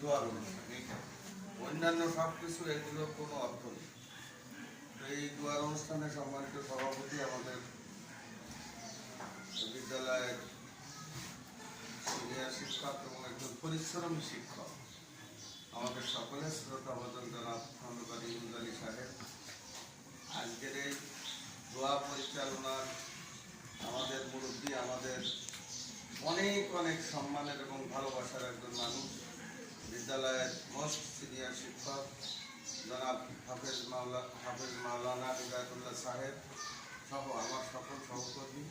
দোয়ার অনুষ্ঠান, এইটা অন্যান্য সবকিছু এগুলোর কোনো অর্থ নেই। তো এই দোয়ার অনুষ্ঠানে সম্মানিত সভাপতি আমাদের বিদ্যালয়ের সিনিয়র শিক্ষক এবং একজন পরিশ্রমী শিক্ষক, আমাদের সকলের শ্রদ্ধাভাজন জনাব খন্দকার ইউনুস আলী সাহেব, আজকের এই দোয়া পরিচালনার আমাদের মুরব্বী, আমাদের অনেক অনেক সম্মানের এবং ভালোবাসার একজন মানুষ, বিদ্যালয়ের মোস্ট সিনিয়র শিক্ষক জনাব হাফেজ মাওলানা হিদায়াতুল্লাহ সাহেব সহ আমার সকল সহকর্মী,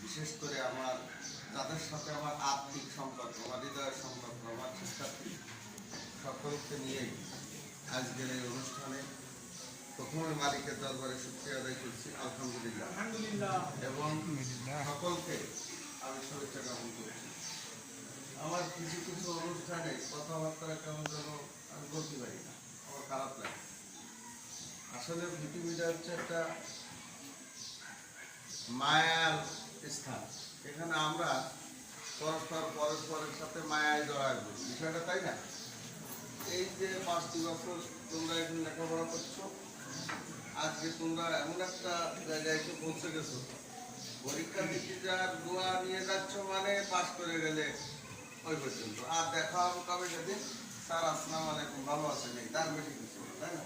বিশেষ করে আমার যাদের সাথে আমার আত্মিক সম্পর্ক, আমার হৃদয়ের সম্পর্ক, আমার শিক্ষার্থী সকলকে নিয়েই আজকের এই অনুষ্ঠানে প্রথমে মালিকের দরবারে শুকরিয়া আদায় করছি, আলহামদুলিল্লাহ, এবং সকলকে আমি শুভেচ্ছা জ্ঞাপন করছি। আমার কিছু কিছু অনুষ্ঠানে কথাবার্তা কেমন যেন আমি বলতে পারি না, আমার খারাপ লাগে। আসলে পৃথিবীটা হচ্ছে একটা মায়ার স্থান, এখানে আমরা পরস্পরের সাথে মায়ায় জড়ায় করি, বিষয়টা তাই না? এই যে 5টি বছর তোমরা এখন লেখাপড়া করছো, আজকে তোমরা এমন একটা জায়গায় এসে পৌঁছে গেছো, পরীক্ষা দিতে যার দোয়া নিয়ে যাচ্ছ মানে পাস করে গেলে ওই পর্যন্ত, আর দেখা হবে কবে সেদিন স্যার আসসালামু আলাইকুম ভালো আছে নেই, তার বেশি কিছু, তাই না?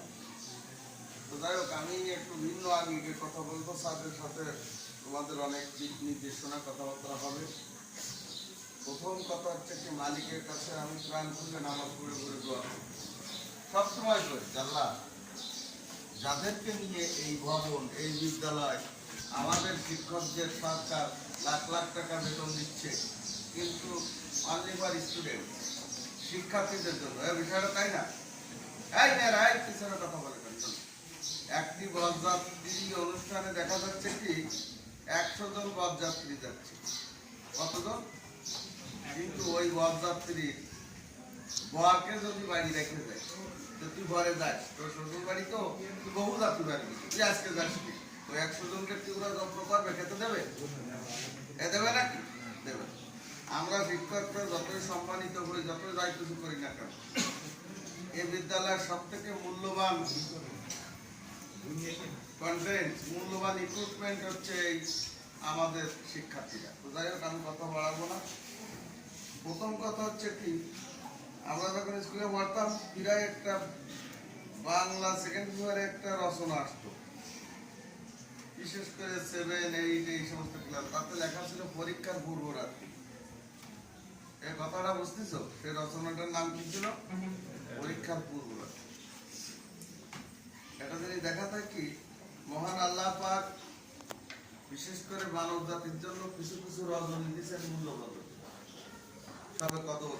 তো যাই হোক, আমি একটু ভিন্ন আঙ্গিকে কথা বলবো, স্যারদের সাথে তোমাদের অনেক দিক নির্দেশনা কথাবার্তা হবে। প্রথম কথা হচ্ছে কি, মালিকের কাছে আমি প্রাণ খুলে নামাজ পড়ে পড়ে দোয়া করি, সবসময় করি, আল্লাহ যাদেরকে নিয়ে এই ভবন, এই বিদ্যালয়, আমাদের শিক্ষকদের সরকার লাখ লাখ টাকা বেতন দিচ্ছে, কিন্তু অনলি ফর স্টুডেন্ট, শিক্ষার্থীদের জন্য, এই বিষয়টা তাই না? এই মেয়েরা এই পিছনে কথা বলে একটি বরযাত্রী অনুষ্ঠানে দেখা যাচ্ছে কি 100 জন বরযাত্রী যাচ্ছে, কতজন? কিন্তু ওই বরযাত্রীর বরকে যদি বাড়ি রেখে দেয়, তুই ঘরে যাস, তোর শ্বশুর বাড়ি তো তুই বহু যাত্রী বাড়ি, তুই আজকে যাস কি ওই 100 জনকে তুই ওরা যত্ন করবে, খেতে দেবে? এ দেবে নাকি? দেবে। আমরা শিক্ষকরা যতই সম্মানিত করি, যতই যাই কিছু করি না কেন, এই বিদ্যালয়ের সব থেকে মূল্যবান কন্টেন্ট, মূল্যবান ইকুইপমেন্ট হচ্ছে এই আমাদের শিক্ষার্থীরা। তো যাই হোক, আমি কথা বাড়াবো না। প্রথম কথা হচ্ছে কি, আমরা যখন স্কুলে পড়তাম, প্রায় একটা বাংলা সেকেন্ড পেপারে একটা রচনা আসতো, বিশেষ করে 7, 8 এই সমস্ত ক্লাস, তাতে লেখা ছিল পরীক্ষার পূর্ব রাত্রি। এই কথাটা বুঝতেছো? সেই রচনাটার নাম কি ছিল? পরীক্ষার পূর্ব রাত্রি। এটা যদি দেখা থাকে কি, মহান আল্লাহ পাক বিশেষ করে মানব জাতির জন্য কিছু কিছু রজনী দিয়েছেন মূল্যবান, সবে কদর।